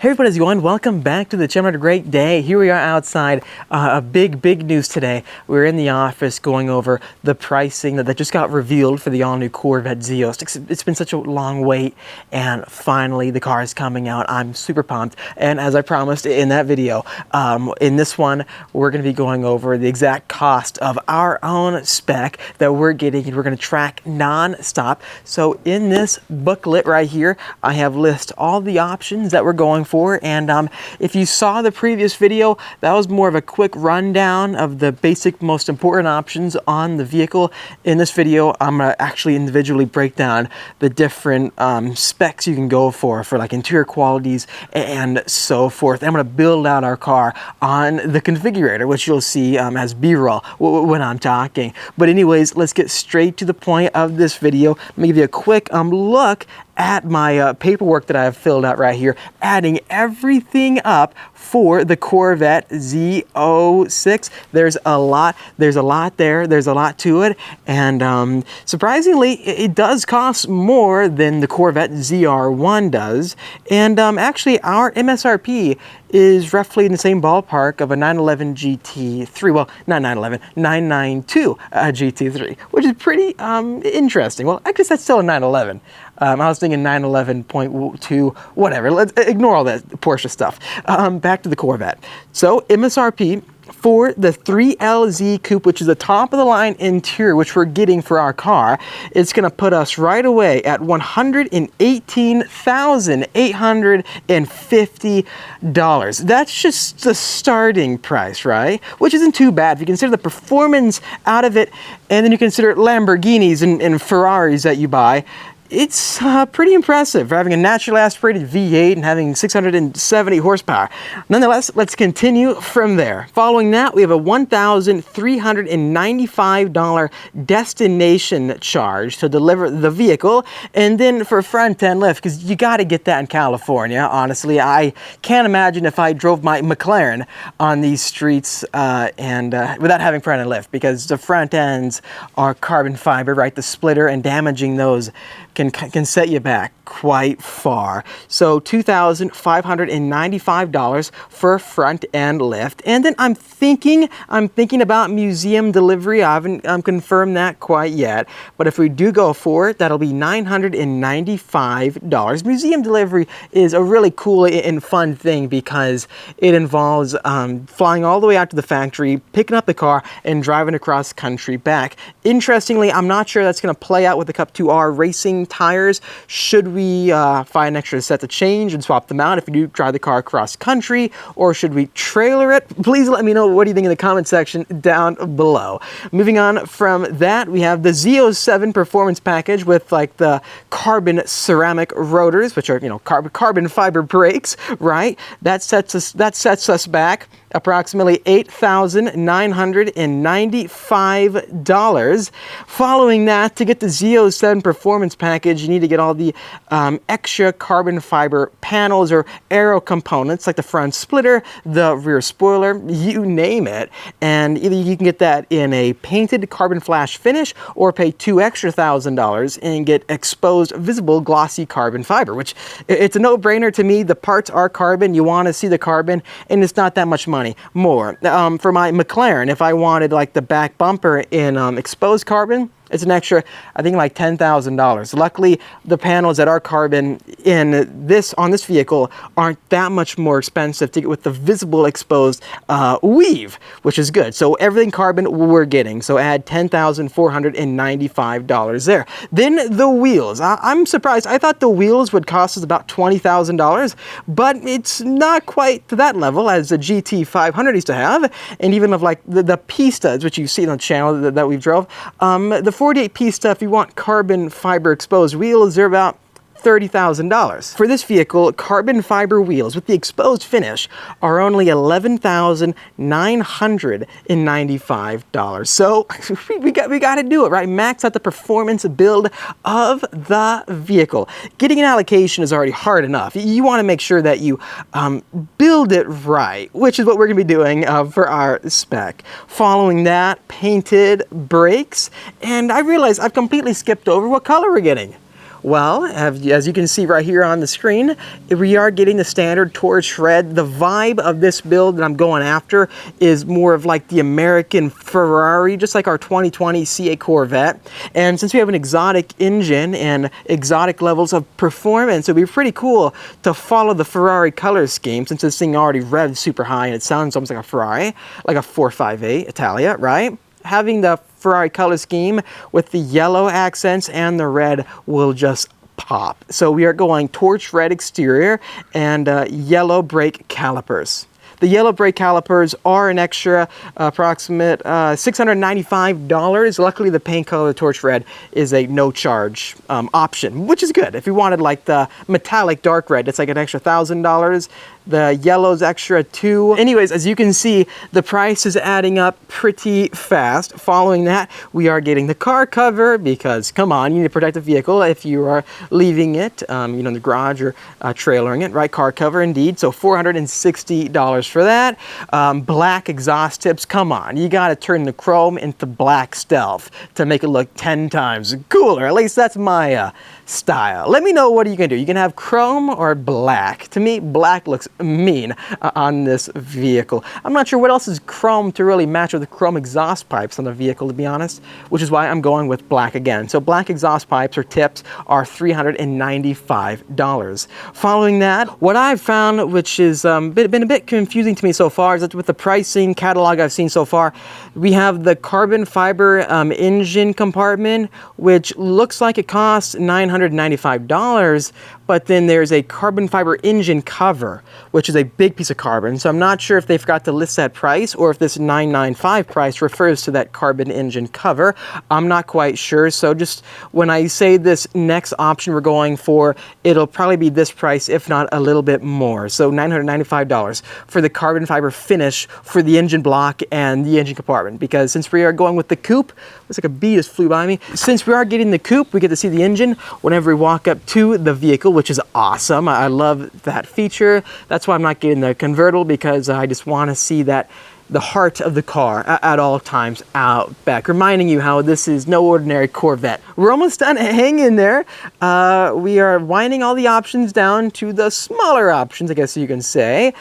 Hey everybody, how's it going? Welcome back to the channel. A great day. Here we are outside. Big news today. We're in the office going over the pricing that just got revealed for the all-new Corvette Z06. It's been such a long wait, and finally the car is coming out. I'm super pumped. And as I promised in that video, in this one, we're going to be going over the exact cost of our own spec that we're getting, and we're going to track non-stop. So in this booklet right here, I have listed all the options that we're going for, and if you saw the previous video, that was more of a quick rundown of the basic most important options on the vehicle. In this video, I'm gonna actually individually break down the different specs you can go for like interior qualities and so forth. I'm gonna build out our car on the configurator, which you'll see as B-roll when I'm talking. But anyways, let's get straight to the point of this video. Let me give you a quick look at my paperwork that I have filled out right here, adding everything up for the Corvette Z06. There's a lot there, there's a lot to it, and surprisingly, it does cost more than the Corvette ZR1 does, and actually our MSRP is roughly in the same ballpark of a 911 GT3, well, not 911, 992 GT3, which is pretty interesting. Well, I guess that's still a 911. I was thinking 911.2, whatever. Let's ignore all that Porsche stuff. Back to the Corvette. So MSRP for the 3LZ Coupe, which is the top of the line interior, which we're getting for our car, it's going to put us right away at $118,850. That's just the starting price, right? Which isn't too bad if you consider the performance out of it, and then you consider Lamborghinis and Ferraris that you buy. It's pretty impressive for having a naturally aspirated V8 and having 670 horsepower. Nonetheless, let's continue from there. Following that, we have a $1,395 destination charge to deliver the vehicle, and then for front end lift, because you got to get that in California. Honestly, I can't imagine if I drove my McLaren on these streets and without having front end lift, because the front ends are carbon fiber, right? The splitter and damaging those can set you back quite far. So $2,595 for front end lift, and then I'm thinking about museum delivery. I haven't confirmed that quite yet, but if we do go for it, that'll be $995. Museum delivery is a really cool and fun thing because it involves flying all the way out to the factory, picking up the car, and driving across country back. Interestingly, I'm not sure that's going to play out with the Cup 2R racing tires. Should we find an extra set to change and swap them out if we do drive the car across country, or should we trailer it? Please let me know what do you think in the comment section down below. Moving on from that, we have the Z07 Performance Package with like the carbon ceramic rotors, which are, you know, carbon fiber brakes, right? That sets us back approximately $8,995. Following that, to get the Z07 Performance Package, you need to get all the extra carbon fiber panels or aero components like the front splitter, the rear spoiler, you name it. And either you can get that in a painted carbon flash finish or pay $2,000 and get exposed visible glossy carbon fiber, which it's a no-brainer to me. The parts are carbon. You want to see the carbon, and it's not that much money more. For my McLaren, if I wanted like the back bumper in exposed carbon, it's an extra, I think, like $10,000. Luckily, the panels that are carbon on this vehicle aren't that much more expensive to get with the visible exposed weave, which is good. So everything carbon we're getting. So add $10,495 there. Then the wheels. I'm surprised. I thought the wheels would cost us about $20,000, but it's not quite to that level as the GT500 used to have, and even of like the Pistas, which you see on the channel that we drove. The 48 Pista, if you want carbon fiber exposed wheels, they're about $30,000. For this vehicle, carbon fiber wheels with the exposed finish are only $11,995. So we got to do it, right? Max out the performance build of the vehicle. Getting an allocation is already hard enough. You want to make sure that you build it right, which is what we're going to be doing for our spec. Following that, painted brakes, and I realized I've completely skipped over what color we're getting. Well, as you can see right here on the screen, we are getting the standard torch red. The vibe of this build that I'm going after is more of like the American Ferrari, just like our 2020 C8 Corvette. And since we have an exotic engine and exotic levels of performance, it'd be pretty cool to follow the Ferrari color scheme, since this thing already revs super high and it sounds almost like a Ferrari, like a 458 Italia, right? Having the Ferrari color scheme with the yellow accents and the red will just pop. So we are going torch red exterior and yellow brake calipers. The yellow brake calipers are an extra approximate $695. Luckily, the paint color, the torch red, is a no-charge option, which is good. If you wanted like the metallic dark red, it's like an extra $1,000. The yellow's extra too. Anyways, as you can see, the price is adding up pretty fast. Following that, we are getting the car cover because, come on, you need to protect the vehicle if you are leaving it, in the garage or trailering it, right? Car cover indeed. So $460 for that. Black exhaust tips. Come on, you got to turn the chrome into black stealth to make it look 10 times cooler. At least that's my style. Let me know, what are you gonna do? You can have chrome or black. To me, black looks mean on this vehicle. I'm not sure what else is chrome to really match with the chrome exhaust pipes on the vehicle, to be honest, which is why I'm going with black again. So black exhaust pipes or tips are $395. Following that, what I've found, which is been a bit confusing to me so far, is that with the pricing catalog I've seen so far, we have the carbon fiber engine compartment, which looks like it costs $995, but then there's a carbon fiber engine cover, which is a big piece of carbon. So I'm not sure if they forgot to list that price or if this $995 price refers to that carbon engine cover. I'm not quite sure. So just when I say this next option we're going for, it'll probably be this price, if not a little bit more. So $995 for the carbon fiber finish for the engine block and the engine compartment. Because since we are going with the coupe, looks like a bee just flew by me. Since we are getting the coupe, we get to see the engine whenever we walk up to the vehicle, which is awesome. I love that feature. That's why I'm not getting the convertible, because I just want to see that the heart of the car at all times out back, reminding you how this is no ordinary Corvette. We're almost done. Hang in there. We are winding all the options down to the smaller options, I guess you can say.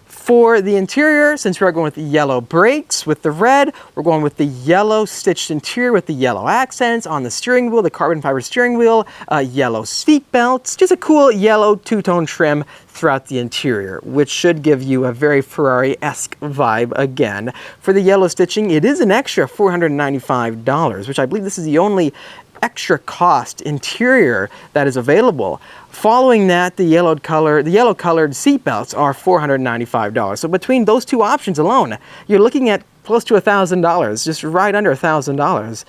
For the interior, since we are going with the yellow brakes with the red, we're going with the yellow stitched interior with the yellow accents on the steering wheel, the carbon fiber steering wheel, yellow seat belts, just a cool yellow two-tone trim throughout the interior, which should give you a very Ferrari-esque vibe again. For the yellow stitching, it is an extra $495, which I believe this is the only extra cost interior that is available. Following that, the yellow colored seat belts are $495. So between those two options alone, you're looking at close to $1,000, just right under $1,000.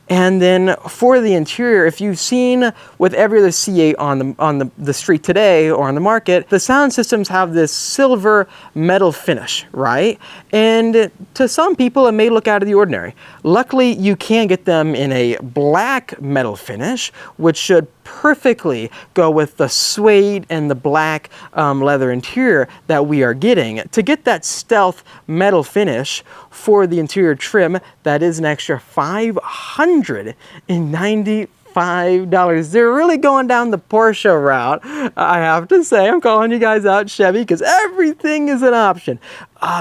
And then for the interior, if you've seen with every other C8 on the street today or on the market, the sound systems have this silver metal finish, right? And to some people, it may look out of the ordinary. Luckily, you can get them in a black metal finish, which should perfectly go with the suede and the black leather interior that we are getting. To get that stealth metal finish for the interior trim, that is an extra $595. They're really going down the Porsche route. I have to say, I'm calling you guys out, Chevy, because everything is an option.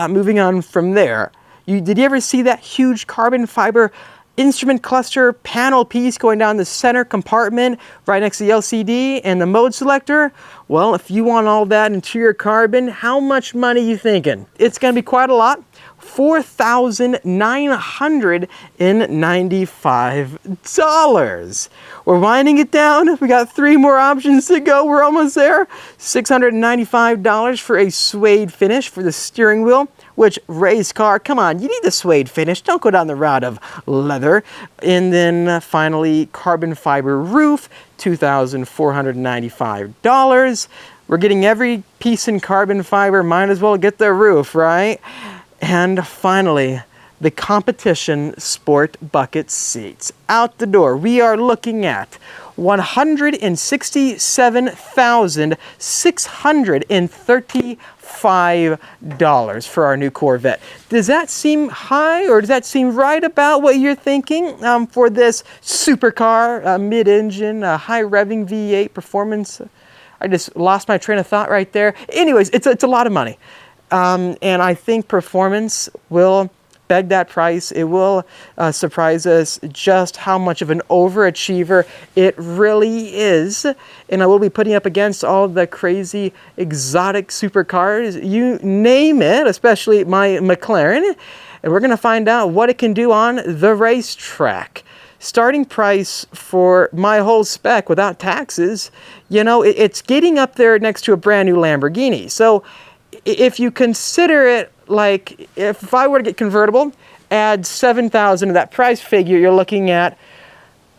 Moving on from there, did you ever see that huge carbon fiber instrument cluster panel piece going down the center compartment right next to the LCD and the mode selector? Well, if you want all that interior carbon, how much money you thinking? It's going to be quite a lot. $4,995. We're winding it down. We got 3 more options to go. We're almost there. $695 for a suede finish for the steering wheel, which race car, come on, you need the suede finish. Don't go down the route of leather. And then finally, carbon fiber roof, $2,495. We're getting every piece in carbon fiber. Might as well get the roof, right? And finally, the competition sport bucket seats. Out the door, we are looking at $167,635 for our new Corvette. Does that seem high, or does that seem right about what you're thinking for this supercar, mid-engine, high-revving V8 performance? I just lost my train of thought right there. Anyways, it's a lot of money. And I think performance will beg that price. It will surprise us just how much of an overachiever it really is. And I will be putting up against all the crazy exotic supercars, you name it, especially my McLaren. And we're going to find out what it can do on the racetrack. Starting price for my whole spec without taxes, you know, it's getting up there next to a brand new Lamborghini. So if you consider it like, if I were to get convertible, add $7,000 to that price figure, you're looking at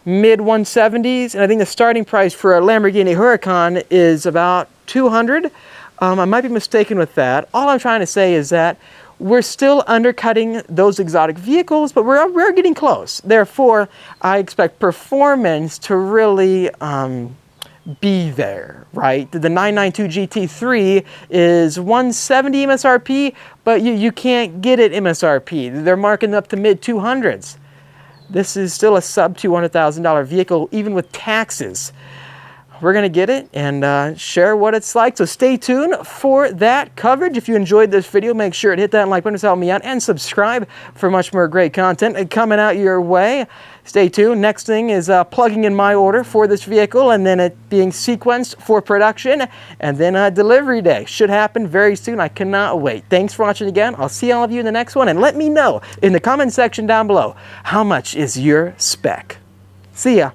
mid 170s. And I think the starting price for a Lamborghini Huracan is about $200. I might be mistaken with that. All I'm trying to say is that we're still undercutting those exotic vehicles, but we're getting close. Therefore, I expect performance to really be there, right? The 992 GT3 is 170 MSRP, but you can't get it MSRP. They're marking up to mid 200s. This is still a sub $200,000 vehicle, even with taxes. We're going to get it and share what it's like. So stay tuned for that coverage. If you enjoyed this video, make sure to hit that like button to help me out and subscribe for much more great content coming out your way. Stay tuned. Next thing is plugging in my order for this vehicle and then it being sequenced for production, and then delivery day. Should happen very soon. I cannot wait. Thanks for watching again. I'll see all of you in the next one, and let me know in the comment section down below, how much is your spec? See ya.